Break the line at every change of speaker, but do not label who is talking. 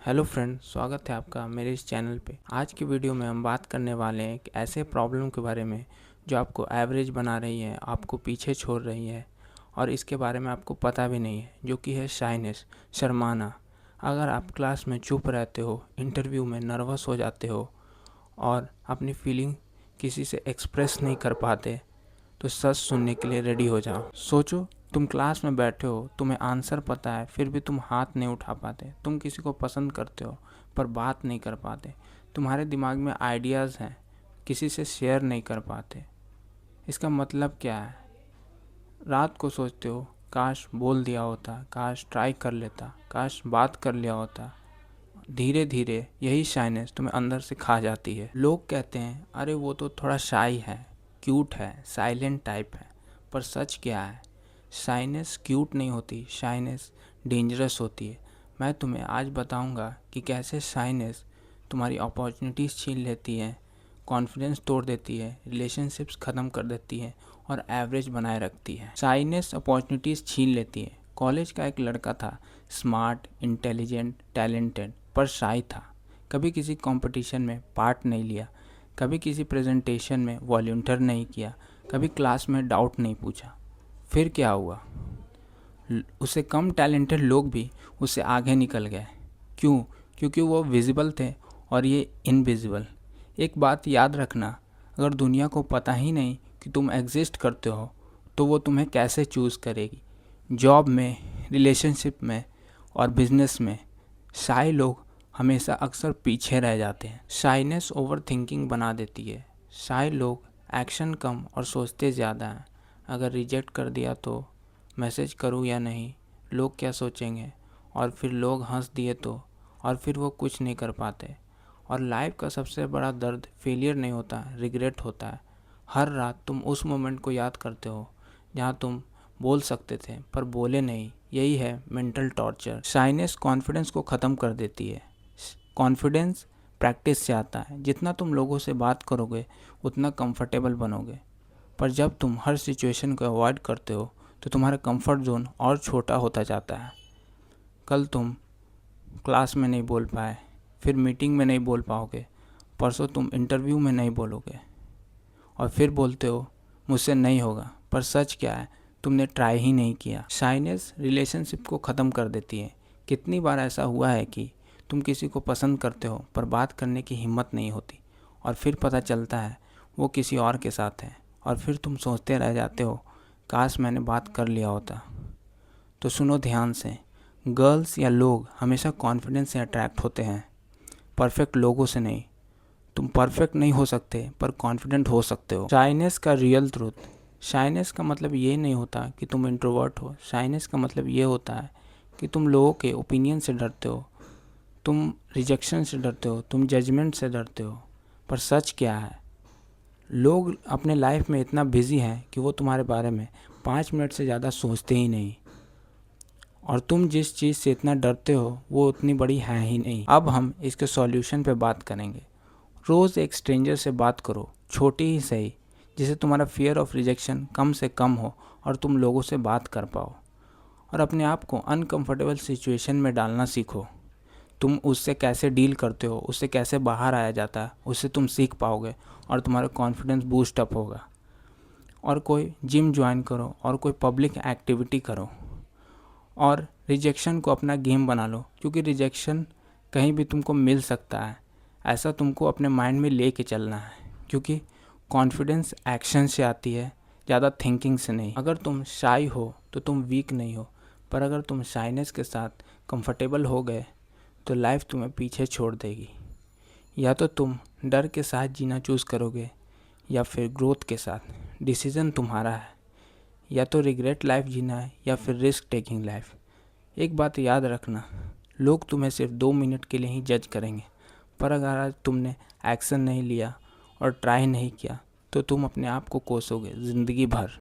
Hello friend, स्वागत है आपका मेरे इस चैनल पे। आज की वीडियो में हम बात करने वाले हैं एक ऐसे प्रॉब्लम के बारे में जो आपको एवरेज बना रही है, आपको पीछे छोड़ रही है और इसके बारे में आपको पता भी नहीं है, जो कि है शाइनेस, शर्माना। अगर आप क्लास में चुप रहते हो, इंटरव्यू में नर्वस हो जाते हो और अपनी फीलिंग किसी से एक्सप्रेस नहीं कर पाते, तो सच सुनने के लिए रेडी हो जाओ। सोचो, तुम क्लास में बैठे हो, तुम्हें आंसर पता है, फिर भी तुम हाथ नहीं उठा पाते। तुम किसी को पसंद करते हो पर बात नहीं कर पाते। तुम्हारे दिमाग में आइडियाज़ हैं, किसी से शेयर नहीं कर पाते। इसका मतलब क्या है? रात को सोचते हो, काश बोल दिया होता, काश ट्राई कर लेता, काश बात कर लिया होता। धीरे धीरे यही शाइनेस तुम्हें अंदर से खा जाती है। लोग कहते हैं, अरे वो तो थोड़ा शाई है, क्यूट है, साइलेंट टाइप है। पर सच क्या है? शाइनेस क्यूट नहीं होती, शाइनेस डेंजरस होती है। मैं तुम्हें आज बताऊंगा कि कैसे शाइनेस तुम्हारी अपॉर्चुनिटीज़ छीन लेती है, कॉन्फिडेंस तोड़ देती है, रिलेशनशिप्स ख़त्म कर देती है और एवरेज बनाए रखती है। शाइनेस अपॉर्चुनिटीज़ छीन लेती है। कॉलेज का एक लड़का था, स्मार्ट, इंटेलिजेंट, टैलेंटेड, पर शाई था। कभी किसी कंपटीशन में पार्ट नहीं लिया, कभी किसी प्रेजेंटेशन में वॉलंटियर नहीं किया, कभी क्लास में डाउट नहीं पूछा। फिर क्या हुआ? उससे कम टैलेंटेड लोग भी उससे आगे निकल गए। क्यों? क्योंकि वो विजिबल थे और ये इनविजिबल। एक बात याद रखना, अगर दुनिया को पता ही नहीं कि तुम एग्जिस्ट करते हो, तो वो तुम्हें कैसे चूज़ करेगी? जॉब में, रिलेशनशिप में और बिजनेस में शाई लोग हमेशा अक्सर पीछे रह जाते हैं। शाइनेस ओवर थिंकिंग बना देती है। शाई लोग एक्शन कम और सोचते ज़्यादा हैं। अगर रिजेक्ट कर दिया तो मैसेज करूँ या नहीं, लोग क्या सोचेंगे, और फिर लोग हंस दिए तो, और फिर वो कुछ नहीं कर पाते। और लाइफ का सबसे बड़ा दर्द फेलियर नहीं होता, रिग्रेट होता है। हर रात तुम उस मोमेंट को याद करते हो जहाँ तुम बोल सकते थे पर बोले नहीं। यही है मेंटल टॉर्चर। शाइनेस कॉन्फिडेंस को ख़त्म कर देती है। कॉन्फिडेंस प्रैक्टिस से आता है। जितना तुम लोगों से बात करोगे उतना कंफर्टेबल बनोगे। पर जब तुम हर सिचुएशन को अवॉइड करते हो तो तुम्हारा कंफर्ट जोन और छोटा होता जाता है। कल तुम क्लास में नहीं बोल पाए, फिर मीटिंग में नहीं बोल पाओगे, परसों तुम इंटरव्यू में नहीं बोलोगे और फिर बोलते हो मुझसे नहीं होगा। पर सच क्या है? तुमने ट्राई ही नहीं किया। शाइनेस रिलेशनशिप को ख़त्म कर देती है। कितनी बार ऐसा हुआ है कि तुम किसी को पसंद करते हो पर बात करने की हिम्मत नहीं होती और फिर पता चलता है वो किसी और के साथ है और फिर तुम सोचते रह जाते हो, काश मैंने बात कर लिया होता। तो सुनो ध्यान से, गर्ल्स या लोग हमेशा कॉन्फिडेंस से अट्रैक्ट होते हैं, परफेक्ट लोगों से नहीं। तुम परफेक्ट नहीं हो सकते पर कॉन्फिडेंट हो सकते हो। शाइनेस का रियल ट्रूथ। शाइनेस का मतलब ये नहीं होता कि तुम इंट्रोवर्ट हो। शाइनेस का मतलब ये होता है कि तुम लोगों के ओपिनियन से डरते हो, तुम रिजेक्शन से डरते हो, तुम जजमेंट से डरते हो। पर सच क्या है? लोग अपने लाइफ में इतना बिजी हैं कि वो तुम्हारे बारे में 5 मिनट से ज़्यादा सोचते ही नहीं। और तुम जिस चीज़ से इतना डरते हो वो उतनी बड़ी है ही नहीं। अब हम इसके सॉल्यूशन पे बात करेंगे। रोज़ एक स्ट्रेंजर से बात करो, छोटी ही सही, जिससे तुम्हारा फियर ऑफ रिजेक्शन कम से कम हो और तुम लोगों से बात कर पाओ। और अपने आप को अनकंफर्टेबल सिचुएशन में डालना सीखो। तुम उससे कैसे डील करते हो, उससे कैसे बाहर आया जाता है, उससे तुम सीख पाओगे और तुम्हारा कॉन्फिडेंस बूस्ट अप होगा। और कोई जिम ज्वाइन करो और कोई पब्लिक एक्टिविटी करो और रिजेक्शन को अपना गेम बना लो, क्योंकि रिजेक्शन कहीं भी तुमको मिल सकता है। ऐसा तुमको अपने माइंड में ले के चलना है, क्योंकि कॉन्फिडेंस एक्शन से आती है, ज़्यादा थिंकिंग से नहीं। अगर तुम शाई हो तो तुम वीक नहीं हो, पर अगर तुम शाइनेस के साथ कंफर्टेबल हो गए तो लाइफ तुम्हें पीछे छोड़ देगी। या तो तुम डर के साथ जीना चूज़ करोगे या फिर ग्रोथ के साथ। डिसीज़न तुम्हारा है। या तो रिग्रेट लाइफ जीना है या फिर रिस्क टेकिंग लाइफ। एक बात याद रखना, लोग तुम्हें सिर्फ 2 मिनट के लिए ही जज करेंगे, पर अगर आज तुमने एक्शन नहीं लिया और ट्राई नहीं किया तो तुम अपने आप को कोसोगे ज़िंदगी भर।